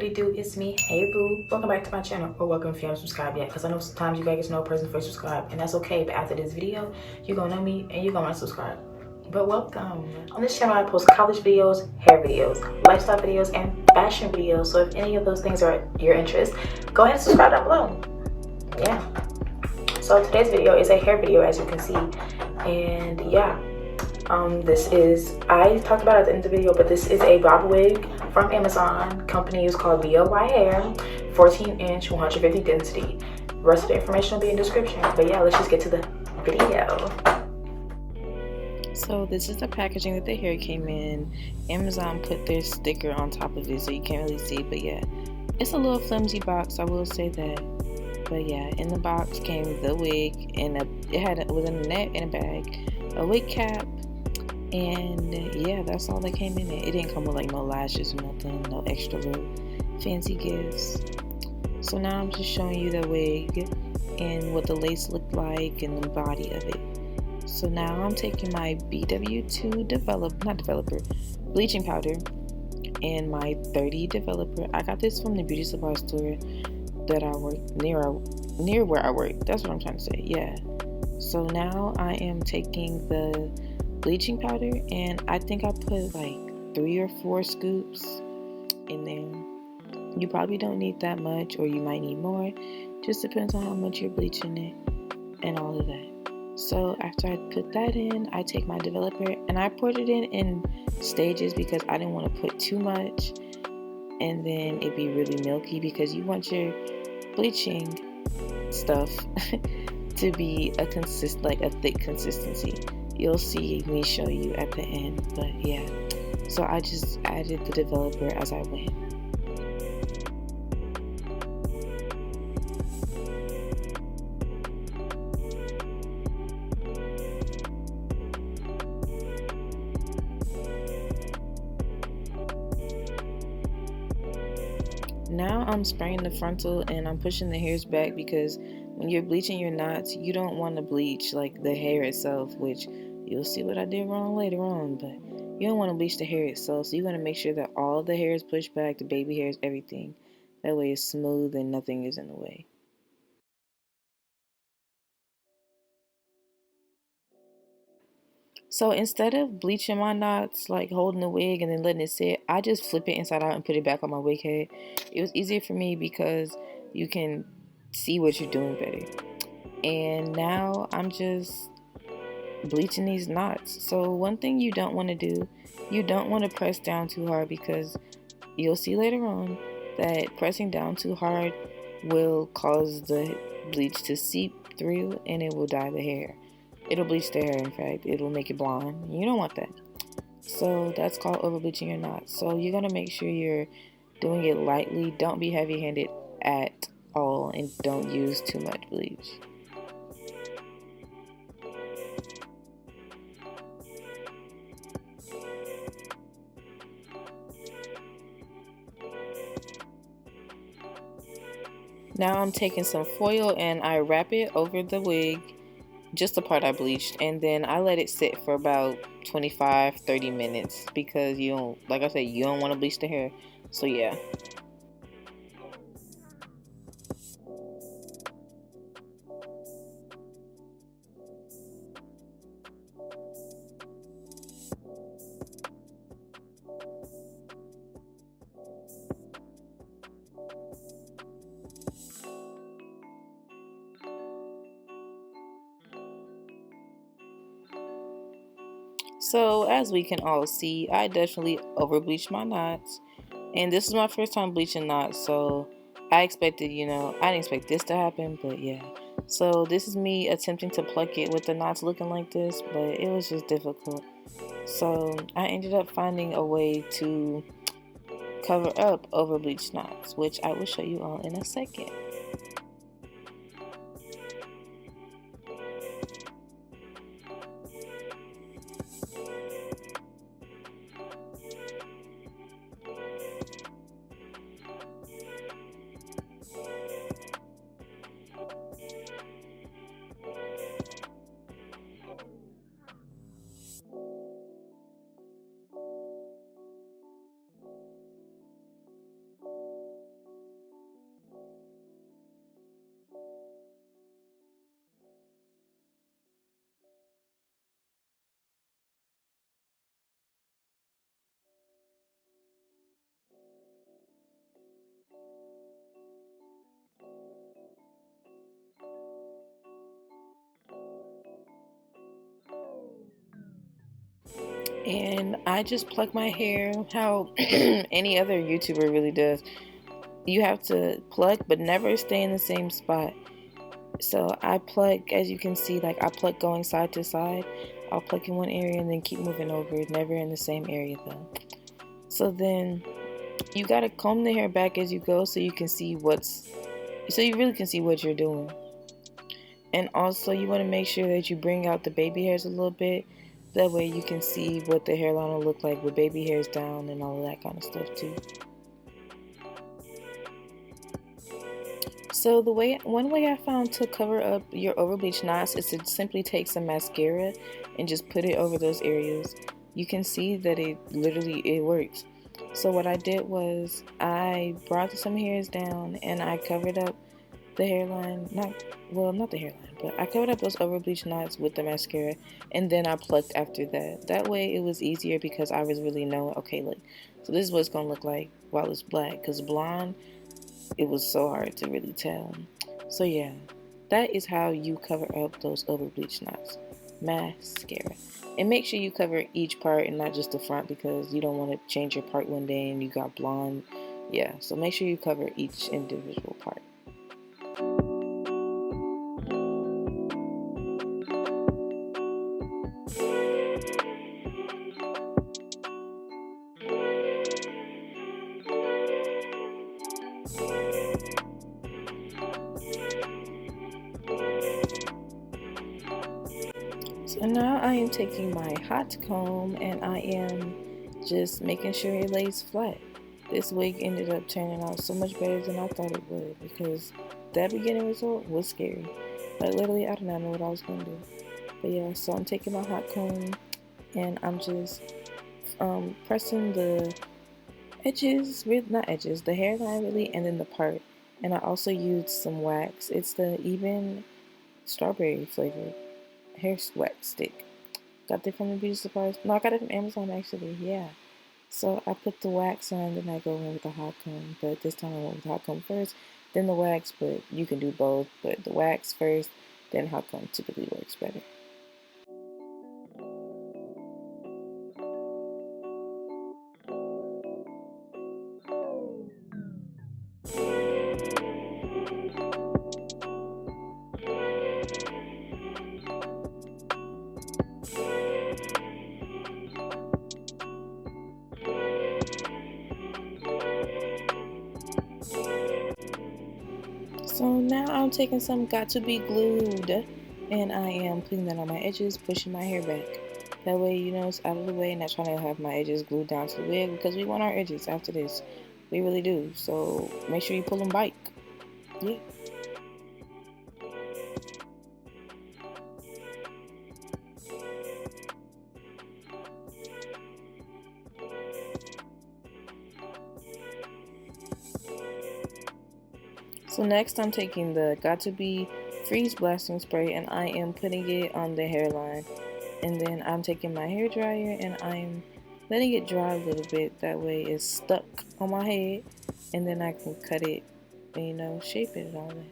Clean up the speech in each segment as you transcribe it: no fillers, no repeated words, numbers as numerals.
it do? It's me. Hey boo, welcome back to my channel, or welcome if you haven't subscribed yet, because I know sometimes you guys know a person first subscribe, and that's okay. But after this video, you're gonna know me and you're gonna subscribe. But welcome. On this channel I post college videos, hair videos, lifestyle videos, and fashion videos. So if any of those things are your interest, go ahead and subscribe down below. Yeah, so today's video is a hair video, as you can see. And yeah, this is, I talked about it at the end of the video, but this is a bob wig from Amazon. Company is called BOY Hair, 14-inch, 150 density. The rest of the information will be in the description. But yeah, let's just get to the video. So this is the packaging that the hair came in. Amazon put their sticker on top of it so you can't really see, but yeah, it's a little flimsy box, I will say that. But yeah, in the box came the wig, and it was in a net in a bag, a wig cap, and yeah, that's all that came in it. It didn't come with like no lashes or nothing, no extra little fancy gifts. So now I'm just showing you the wig and what the lace looked like and the body of it. So now I'm taking my BW2 bleaching powder and my 30 developer. I got this from the beauty supply store that I work near where I work. That's what I'm trying to say. Yeah. So now I am taking the bleaching powder, and I think I put like 3 or 4 scoops in there. You probably don't need that much, or you might need more. Just depends on how much you're bleaching it and all of that. So after I put that in, I take my developer and I poured it in stages because I didn't want to put too much and then it'd be really milky, because you want your bleaching stuff to be a thick consistency. You'll see me show you at the end, but yeah. So I just added the developer as I went. Now I'm spraying the frontal and I'm pushing the hairs back, because when you're bleaching your knots, you don't want to bleach like the hair itself, which you'll see what I did wrong later on, but you don't want to bleach the hair itself. So you want to make sure that all the hair is pushed back, the baby hairs, everything. That way it's smooth and nothing is in the way. So instead of bleaching my knots, like holding the wig and then letting it sit, I just flip it inside out and put it back on my wig head. It was easier for me because you can see what you're doing better. And now I'm just bleaching these knots. So one thing you don't want to do, you don't want to press down too hard, because you'll see later on that pressing down too hard will cause the bleach to seep through and it will dye the hair. It'll bleach the hair, in fact. It'll make it blonde. You don't want that. So that's called over bleaching your knots. So you're going to make sure you're doing it lightly. Don't be heavy handed at all, and don't use too much bleach. Now I'm taking some foil and I wrap it over the wig, just the part I bleached, and then I let it sit for about 25-30 minutes, because you don't, like I said, you don't want to bleach the hair. So yeah. So as we can all see, I definitely over bleached my knots, and this is my first time bleaching knots, so I expected, I didn't expect this to happen, but yeah. So this is me attempting to pluck it with the knots looking like this, but it was just difficult. So I ended up finding a way to cover up over bleached knots, which I will show you all in a second. And I just pluck my hair how any other YouTuber really does. You have to pluck, but never stay in the same spot. So I pluck, as you can see, like I pluck going side to side. I'll pluck in one area and then keep moving over, never in the same area though. So then you gotta comb the hair back as you go so you can see so you really can see what you're doing. And also you want to make sure that you bring out the baby hairs a little bit. That way you can see what the hairline will look like with baby hairs down and all of that kind of stuff too. So one way I found to cover up your over bleach knots is to simply take some mascara and just put it over those areas. You can see that it works. So what I did was I brought some hairs down and I covered up the hairline, not the hairline, but I covered up those over bleach knots with the mascara and then I plucked after that. That way it was easier because I was really knowing, okay, look, so this is what it's gonna look like while it's black, because blonde, it was so hard to really tell. So yeah, that is how you cover up those over bleach knots. Mascara. And make sure you cover each part and not just the front, because you don't want to change your part one day and you got blonde. Yeah, so make sure you cover each individual part. So now I am taking my hot comb and I am just making sure it lays flat. This wig ended up turning out so much better than I thought it would, because that beginning result was scary. Like literally I did not know what I was going to do. But yeah, so I'm taking my hot comb and I'm just pressing the edges, not edges, the hairline really, and then the part. And I also used some wax. It's the even strawberry flavored hair wax stick. Got it from the beauty supplies. No, I got it from Amazon actually. Yeah. So I put the wax on, then I go in with the hot comb. But this time I went with the hot comb first, then the wax. But you can do both. But the wax first, then hot comb typically works better. So now I'm taking some Got To Be Glued and I am putting that on my edges, pushing my hair back. That way, you know, it's out of the way and not trying to have my edges glued down to the wig, because we want our edges after this. We really do. So make sure you pull them back. Yeah. So next I'm taking the Got To Be Freeze Blasting Spray and I am putting it on the hairline. And then I'm taking my hair dryer and I'm letting it dry a little bit. That way it's stuck on my head. And then I can cut it and, you know, shape it and all that.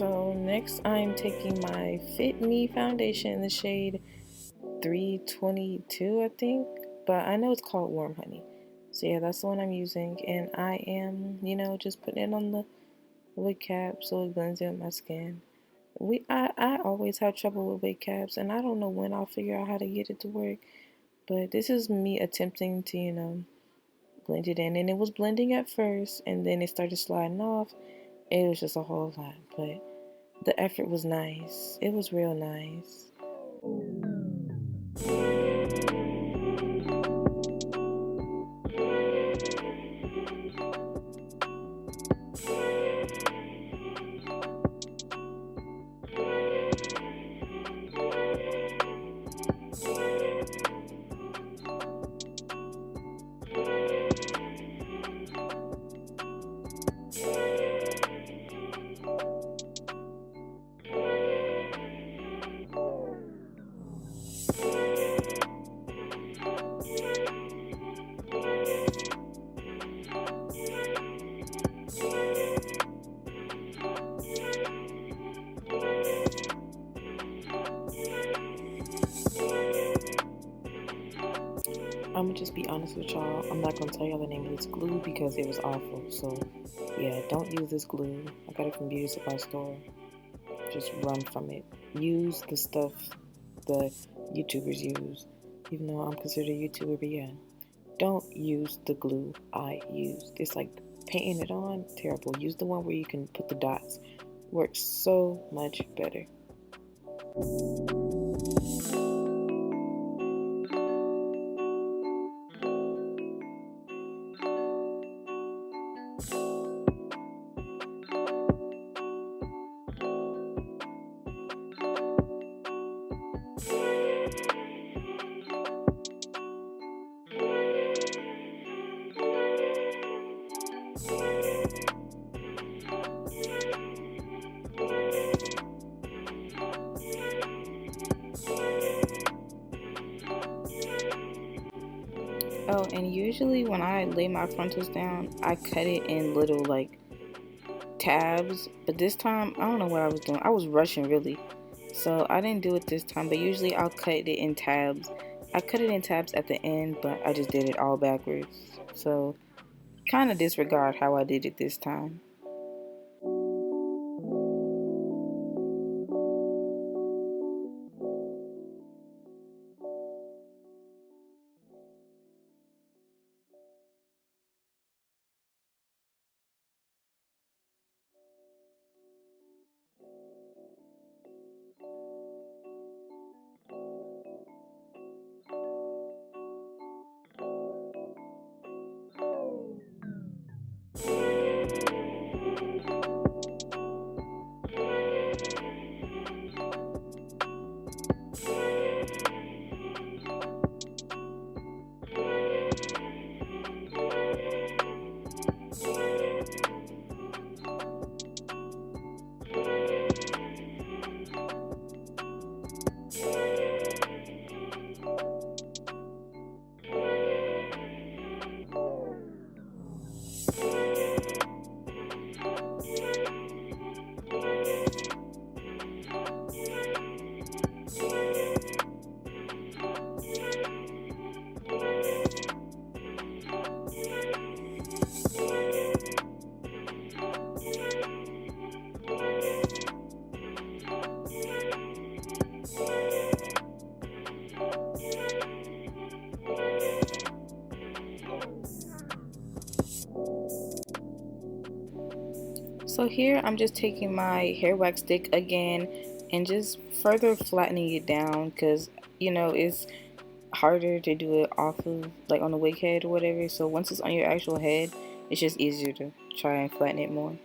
So next I'm taking my Fit Me foundation in the shade 322, I think, but I know it's called Warm Honey. So yeah, that's the one I'm using, and I am, you know, just putting it on the wig cap so it blends in with my skin. I always have trouble with wig caps, and I don't know when I'll figure out how to get it to work, but this is me attempting to, you know, blend it in, and it was blending at first, and then it started sliding off. It was just a whole lot, but the effort was nice. It was real nice. I'm gonna just be honest with y'all. I'm not gonna tell y'all the name of this glue because it was awful. So, yeah, don't use this glue. I got it from beauty supply store. Just run from it. Use the stuff the YouTubers use. Even though I'm considered a YouTuber, but yeah, don't use the glue I used. It's like painting it on, terrible. Use the one where you can put the dots. Works so much better. Oh, and usually when I lay my frontals down, I cut it in little like tabs. But this time, I don't know what I was doing. I was rushing really. So I didn't do it this time, but usually I'll cut it in tabs. I cut it in tabs at the end, but I just did it all backwards. So kind of disregard how I did it this time. So here I'm just taking my hair wax stick again and just further flattening it down because it's harder to do it off of like on the wig head or whatever. So once it's on your actual head, it's just easier to try and flatten it more.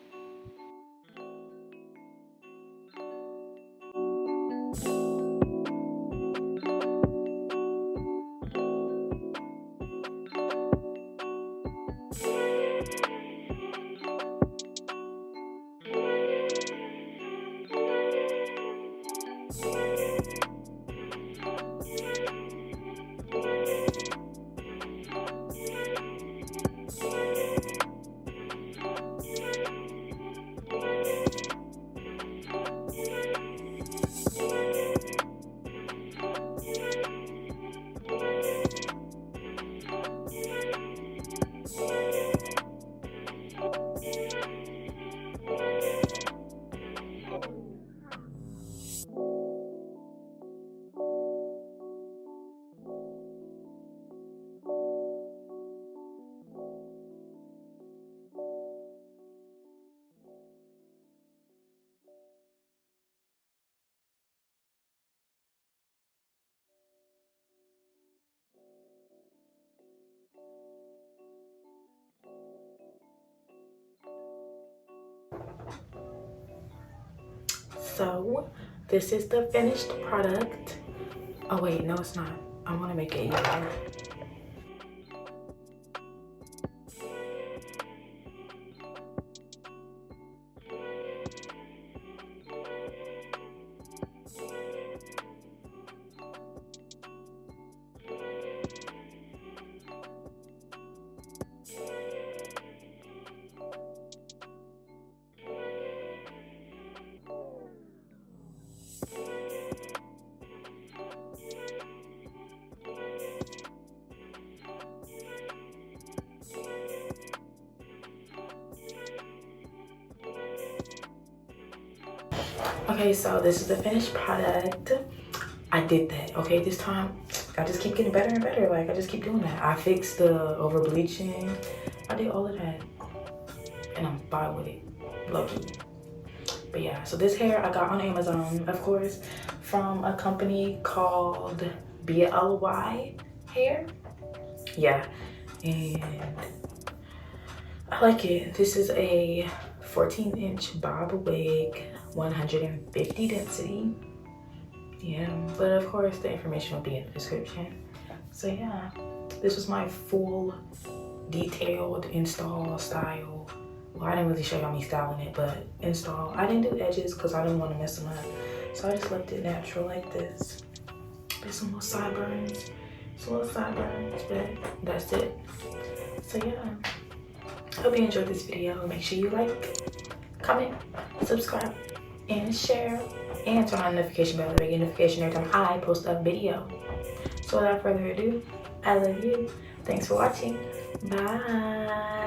So this is the finished product. Oh wait, no it's not. I want to make it yellow. Okay, so this is the finished product. I did that. Okay, this time I just keep getting better and better. Like I just keep doing that. I fixed the over bleaching. I did all of that, and I'm fine with it. Lucky. But yeah, so this hair I got on Amazon, of course, from a company called BLY Hair. Yeah, and I like it. This is a 14-inch bob wig, 150 density. Yeah, but of course the information will be in the description. So yeah, this was my full detailed install style. Well, I didn't really show y'all me styling it, but install. I didn't do edges because I didn't want to mess them up. So I just left it natural like this. There's some little sideburns. But that's it. So yeah, hope you enjoyed this video. Make sure you like, comment, subscribe, and share. And turn on the notification bell to get a notification every time I post a video. So without further ado, I love you. Thanks for watching. Bye.